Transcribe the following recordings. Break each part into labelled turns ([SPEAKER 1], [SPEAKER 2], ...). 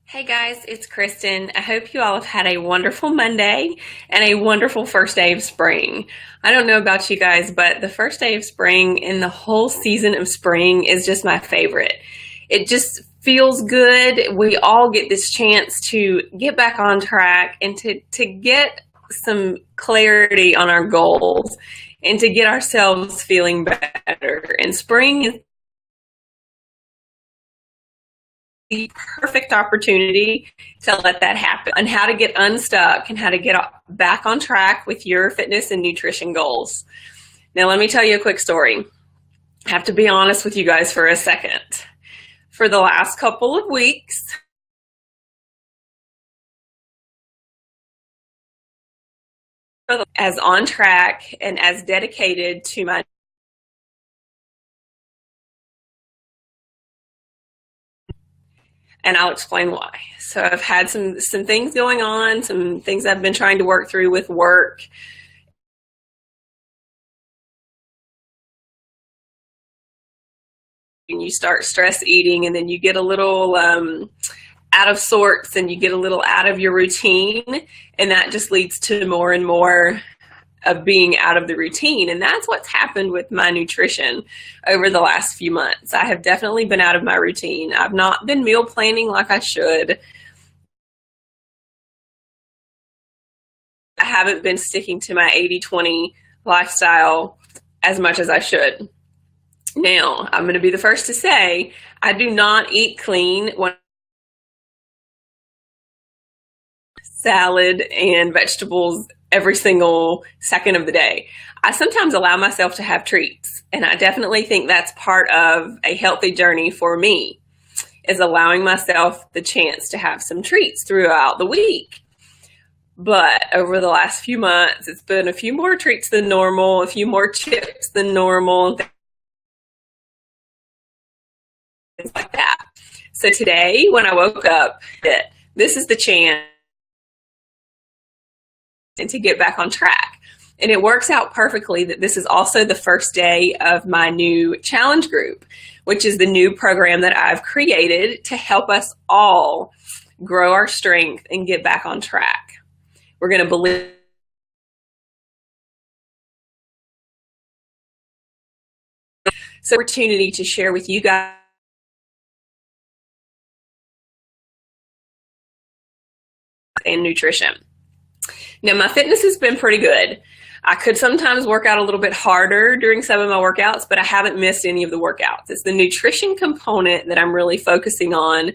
[SPEAKER 1] Hey guys, it's Kristen. I hope you all have had a wonderful Monday and a wonderful first day of spring. I don't know about you guys, but the first day of spring and the whole season of spring is just my favorite. It just feels good. We all get this chance to get back on track and to get some clarity on our goals and to get ourselves feeling better. And spring is the perfect opportunity to let that happen and how to get unstuck and how to get back on track with your fitness and nutrition goals. Now, let me tell you a quick story. I have to be honest with you guys for a second. For the last couple of weeks, as on track and as dedicated to my, and I'll explain why. So I've had some things going on, some things I've been trying to work through with work. And you start stress eating, and then you get a little out of sorts and you get a little out of your routine, and that just leads to more and more of being out of the routine. And that's what's happened with my nutrition over the last few months. I have definitely been out of my routine. I've not been meal planning like I should. I haven't been sticking to my 80-20 lifestyle as much as I should. Now, I'm going to be the first to say I do not eat clean when salad and vegetables every single second of the day. I sometimes allow myself to have treats, and I definitely think that's part of a healthy journey for me, is allowing myself the chance to have some treats throughout the week. But over the last few months, it's been a few more treats than normal, a few more chips than normal, things like that. So today, when I woke up, this is the chance and to get back on track. And it works out perfectly that this is also the first day of my new challenge group, which is the new program that I've created to help us all grow our strength and get back on track. We're going to believe so opportunity to share with you guys and nutrition. Now, my fitness has been pretty good. I could sometimes work out a little bit harder during some of my workouts, but I haven't missed any of the workouts. It's the nutrition component that I'm really focusing on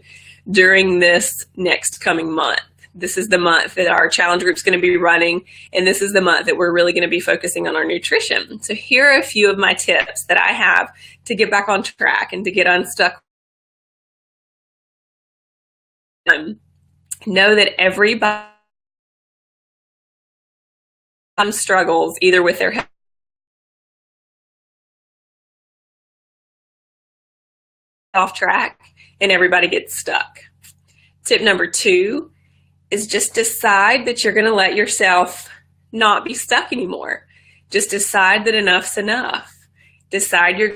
[SPEAKER 1] during this next coming month. This is the month that our challenge group is going to be running, and this is the month that we're really going to be focusing on our nutrition. So here are a few of my tips that I have to get back on track and to get unstuck. Know that everybody struggles either with their health off track, and everybody gets stuck. Tip number 2 is just decide that you're going to let yourself not be stuck anymore. Just decide that enough's enough. Decide your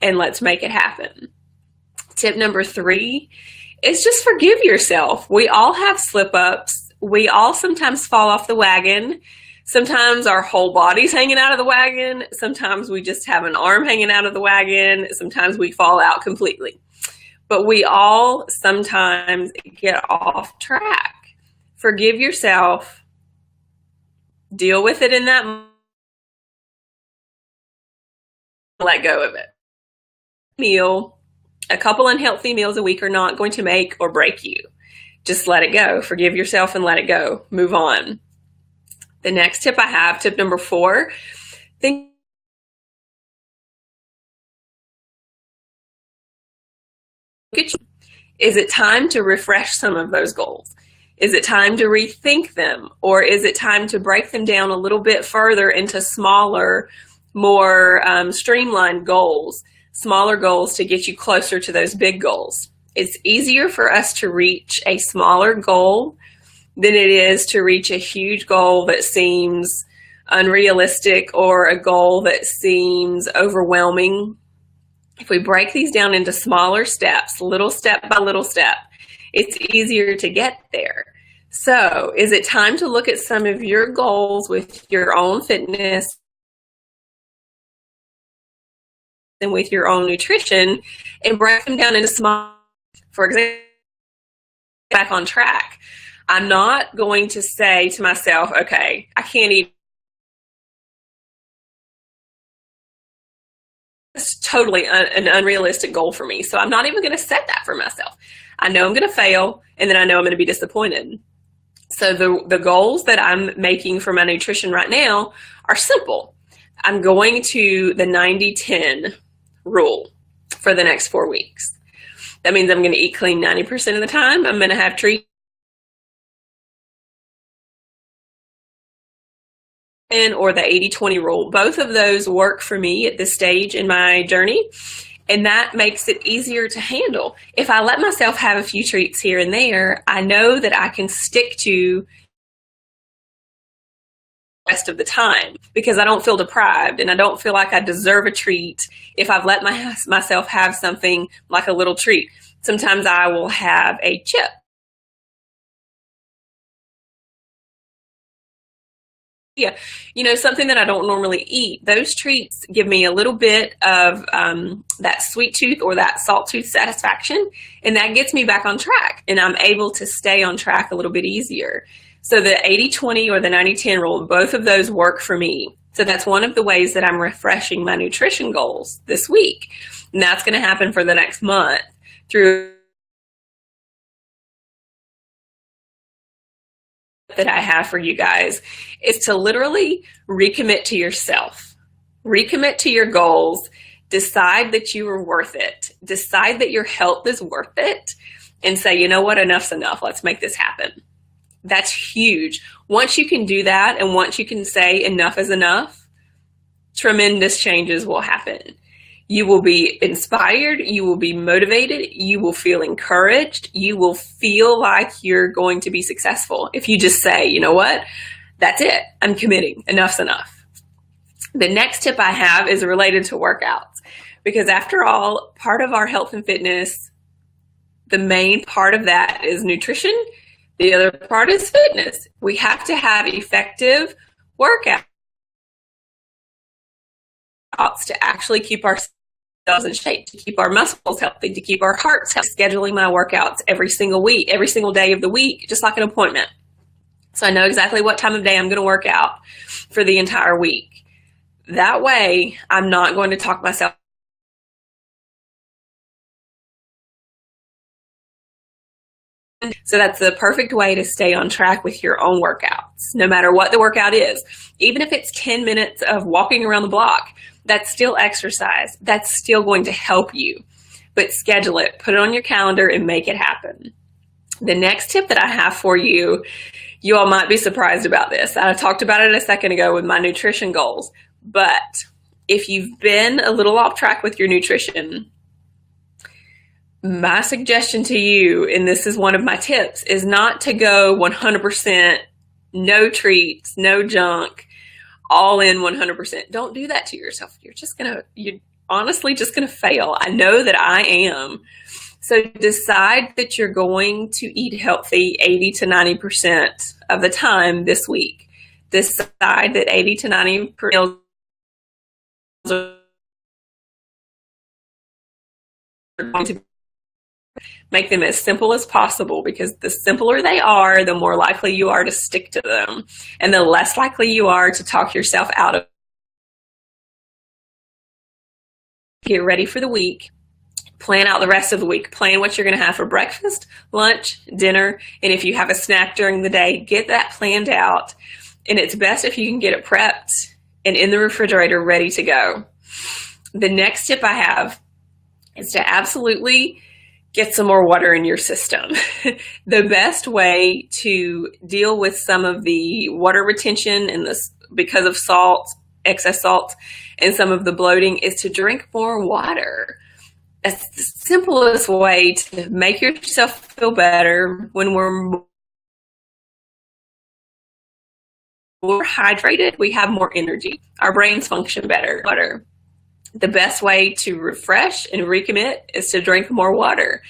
[SPEAKER 1] and let's make it happen. Tip number 3 is just forgive yourself. We all have slip ups. We all sometimes fall off the wagon. Sometimes our whole body's hanging out of the wagon. Sometimes we just have an arm hanging out of the wagon. Sometimes we fall out completely. But we all sometimes get off track. Forgive yourself. Deal with it in that moment. Let go of it. A couple unhealthy meals a week are not going to make or break you. Just let it go. Forgive yourself and let it go. Move on. The next tip I have, tip number 4, think is it time to refresh some of those goals? Is it time to rethink them? Or is it time to break them down a little bit further into smaller, more streamlined goals? Smaller goals to get you closer to those big goals. It's easier for us to reach a smaller goal than it is to reach a huge goal that seems unrealistic or a goal that seems overwhelming. If we break these down into smaller steps, little step by little step, it's easier to get there. So, is it time to look at some of your goals with your own fitness and with your own nutrition and break them down into small, for example, back on track? I'm not going to say to myself, okay, I can't eat. It's totally an unrealistic goal for me. So I'm not even going to set that for myself. I know I'm going to fail, and then I know I'm going to be disappointed. So the goals that I'm making for my nutrition right now are simple. I'm going to the 90-10 rule for the next 4 weeks. That means I'm going to eat clean 90% of the time. I'm going to have treats, or the 80-20 rule. Both of those work for me at this stage in my journey, and that makes it easier to handle. If I let myself have a few treats here and there, I know that I can stick to the rest of the time because I don't feel deprived and I don't feel like I deserve a treat if I've let myself have something like a little treat. Sometimes I will have a chip. Yeah, something that I don't normally eat. Those treats give me a little bit of that sweet tooth or that salt tooth satisfaction, and that gets me back on track, and I'm able to stay on track a little bit easier. So the 80-20 or the 90-10 rule, both of those work for me. So that's one of the ways that I'm refreshing my nutrition goals this week, and that's going to happen for the next month through that I have for you guys is to literally recommit to yourself, recommit to your goals, decide that you are worth it, decide that your health is worth it, and say, you know what, enough's enough. Let's make this happen. That's huge. Once you can do that and once you can say enough is enough, tremendous changes will happen. You will be inspired, you will be motivated, you will feel encouraged, you will feel like you're going to be successful if you just say, you know what, that's it, I'm committing, enough's enough. The next tip I have is related to workouts, because after all, part of our health and fitness, the main part of that is nutrition, the other part is fitness. We have to have effective workouts to actually keep ourselves in shape, to keep our muscles healthy, to keep our hearts healthy. Scheduling my workouts every single week, every single day of the week, just like an appointment. So I know exactly what time of day I'm going to work out for the entire week. That way, I'm not going to talk myself. So that's the perfect way to stay on track with your own workouts, no matter what the workout is. Even if it's 10 minutes of walking around the block, that's still exercise. That's still going to help you. But schedule it, put it on your calendar, and make it happen. The next tip that I have for you, you all might be surprised about this. I talked about it a second ago with my nutrition goals. But if you've been a little off track with your nutrition, my suggestion to you, and this is one of my tips, is not to go 100% no treats, no junk, all in 100%. Don't do that to yourself. You're honestly just going to fail. I know that I am. So decide that you're going to eat healthy 80 to 90% of the time this week. Decide that 80 to 90% are going to make them as simple as possible, because the simpler they are, the more likely you are to stick to them, and the less likely you are to talk yourself out of it. Get ready for the week. Plan out the rest of the week. Plan what you're going to have for breakfast, lunch, dinner, and if you have a snack during the day, get that planned out. And it's best if you can get it prepped and in the refrigerator ready to go. The next tip I have is to absolutely get some more water in your system. The best way to deal with some of the water retention and this because of salt, excess salt, and some of the bloating is to drink more water. That's the simplest way to make yourself feel better. When we're more hydrated, we have more energy. Our brains function better. Water. The best way to refresh and recommit is to drink more water.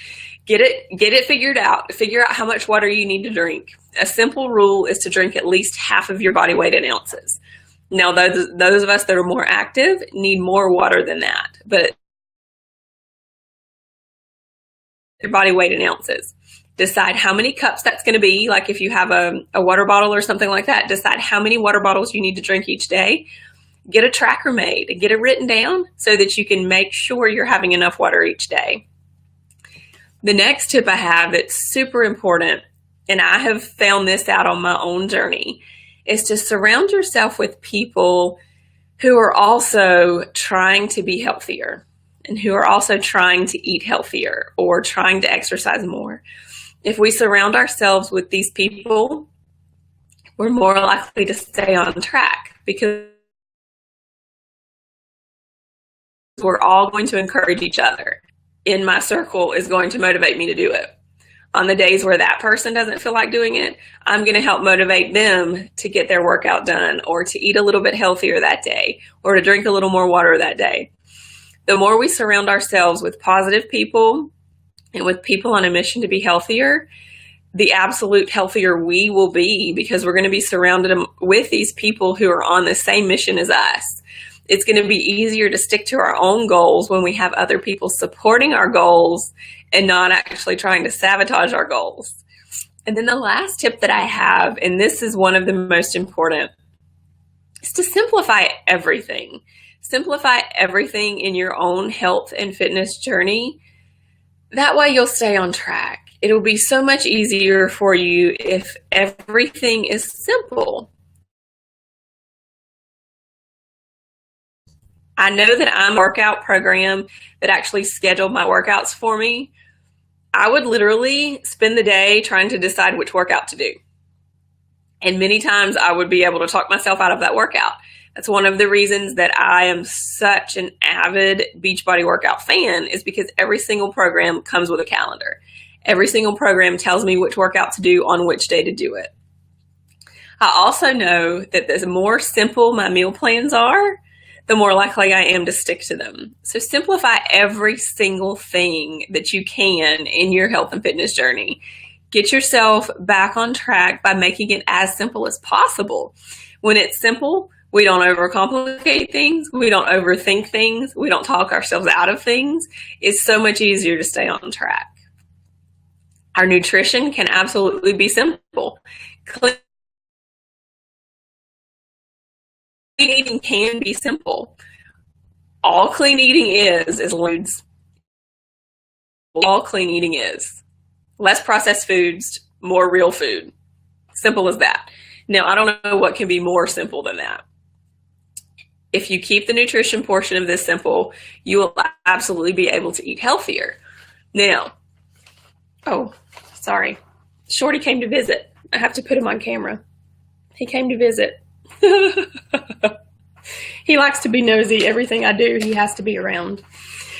[SPEAKER 1] Get it figured out. Figure out how much water you need to drink. A simple rule is to drink at least half of your body weight in ounces. Now, those of us that are more active need more water than that, but your body weight in ounces. Decide how many cups that's going to be. Like if you have a water bottle or something like that, decide how many water bottles you need to drink each day. Get a tracker made and get it written down so that you can make sure you're having enough water each day. The next tip I have that's super important, and I have found this out on my own journey, is to surround yourself with people who are also trying to be healthier and who are also trying to eat healthier or trying to exercise more. If we surround ourselves with these people, we're more likely to stay on track because we're all going to encourage each other. In my circle is going to motivate me to do it. On the days where that person doesn't feel like doing it, I'm going to help motivate them to get their workout done or to eat a little bit healthier that day or to drink a little more water that day. The more we surround ourselves with positive people and with people on a mission to be healthier, the absolute healthier we will be because we're going to be surrounded with these people who are on the same mission as us. It's going to be easier to stick to our own goals when we have other people supporting our goals and not actually trying to sabotage our goals. And then the last tip that I have, and this is one of the most important, is to simplify everything. Simplify everything in your own health and fitness journey. That way you'll stay on track. It'll be so much easier for you if everything is simple. I know that I'm a workout program that actually scheduled my workouts for me. I would literally spend the day trying to decide which workout to do. And many times I would be able to talk myself out of that workout. That's one of the reasons that I am such an avid Beachbody workout fan, is because every single program comes with a calendar. Every single program tells me which workout to do on which day to do it. I also know that the more simple my meal plans are, the more likely I am to stick to them. So simplify every single thing that you can in your health and fitness journey. Get yourself back on track by making it as simple as possible. When it's simple, we don't overcomplicate things. We don't overthink things. We don't talk ourselves out of things. It's so much easier to stay on track. Our nutrition can absolutely be simple. Clean eating can be simple. All clean eating is loads. All clean eating is less processed foods, more real food. Simple as that. Now, I don't know what can be more simple than that. If you keep the nutrition portion of this simple, you will absolutely be able to eat healthier. Now, oh, sorry. Shorty came to visit. I have to put him on camera. He came to visit. He likes to be nosy. Everything I do, he has to be around.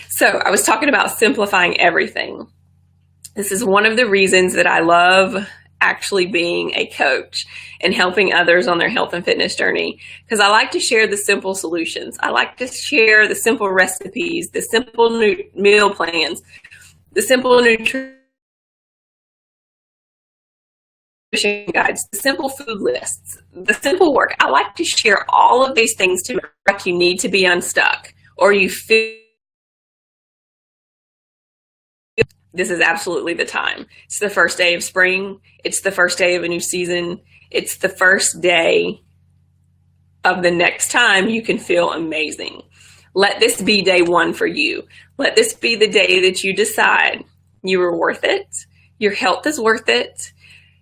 [SPEAKER 1] So I was talking about simplifying everything. This is one of the reasons that I love actually being a coach and helping others on their health and fitness journey, because I like to share the simple solutions. I like to share the simple recipes, the simple meal plans, the simple nutrition guides, the simple food lists, the simple work. I like to share all of these things to make you need to be unstuck, or you feel this is absolutely the time. It's the first day of spring. It's the first day of a new season. It's the first day of the next time you can feel amazing. Let this be day one for you. Let this be the day that you decide you are worth it. Your health is worth it.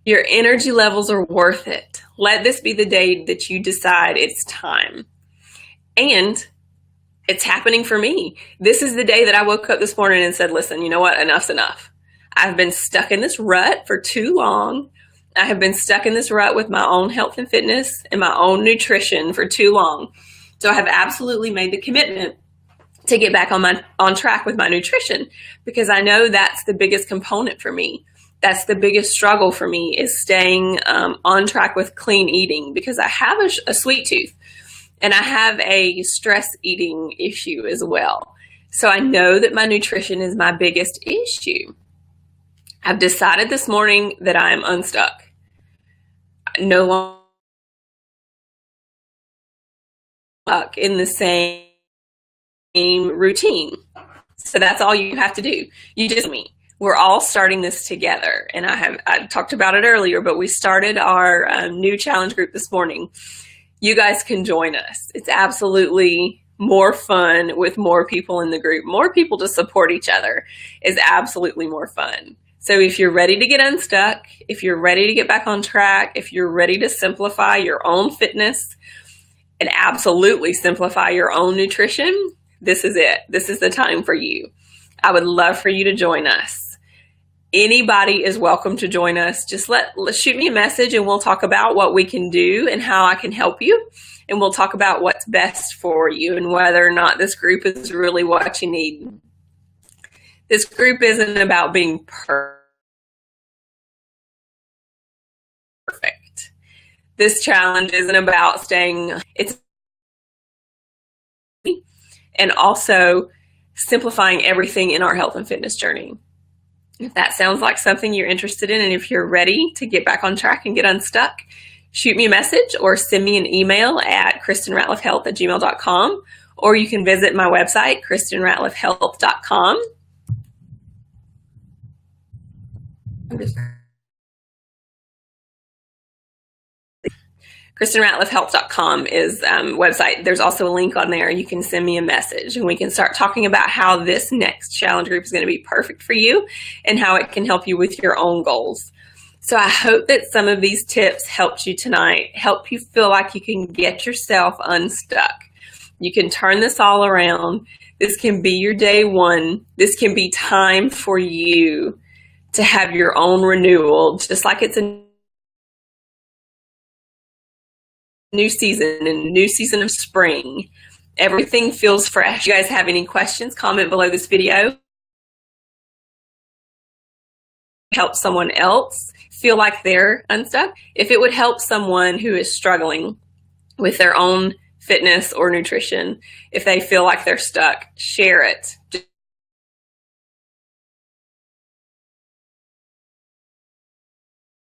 [SPEAKER 1] Your energy levels are worth it. Let this be the day that you decide it's time. And it's happening for me. This is the day that I woke up this morning and said, listen, you know what? Enough's enough. I've been stuck in this rut for too long. I have been stuck in this rut with my own health and fitness and my own nutrition for too long. So I have absolutely made the commitment to get back on track with my nutrition, because I know that's the biggest component for me. That's the biggest struggle for me, is staying on track with clean eating, because I have a sweet tooth. And I have a stress eating issue as well. So I know that my nutrition is my biggest issue. I've decided this morning that I am unstuck. No longer stuck in the same routine. So that's all you have to do. You just me. We're all starting this together. And I talked about it earlier, but we started our new challenge group this morning. You guys can join us. It's absolutely more fun with more people in the group. More people to support each other is absolutely more fun. So if you're ready to get unstuck, if you're ready to get back on track, if you're ready to simplify your own fitness and absolutely simplify your own nutrition, this is it. This is the time for you. I would love for you to join us. Anybody is welcome to join us. Just shoot me a message and we'll talk about what we can do and how I can help you. And we'll talk about what's best for you and whether or not this group is really what you need. This group isn't about being perfect. This challenge isn't about it's and also simplifying everything in our health and fitness journey. If that sounds like something you're interested in, and if you're ready to get back on track and get unstuck, shoot me a message or send me an email at KristenRatliffHealth@gmail.com, or you can visit my website, KristenRatliffHealth.com. KristenRatliffHealth.com is website. There's also a link on there. You can send me a message and we can start talking about how this next challenge group is going to be perfect for you and how it can help you with your own goals. So I hope that some of these tips helped you tonight, help you feel like you can get yourself unstuck. You can turn this all around. This can be your day one. This can be time for you to have your own renewal, just like it's a new season and new season of spring. Everything feels fresh. If you guys have any questions, comment below this video. Help someone else feel like they're unstuck. If it would help someone who is struggling with their own fitness or nutrition, if they feel like they're stuck, share it.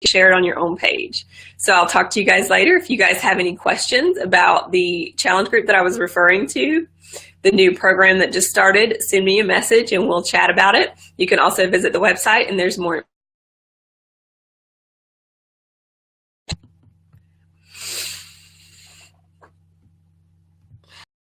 [SPEAKER 1] Share it on your own page. So I'll talk to you guys later. If you guys have any questions about the challenge group that I was referring to, the new program that just started, send me a message and we'll chat about it. You can also visit the website and there's more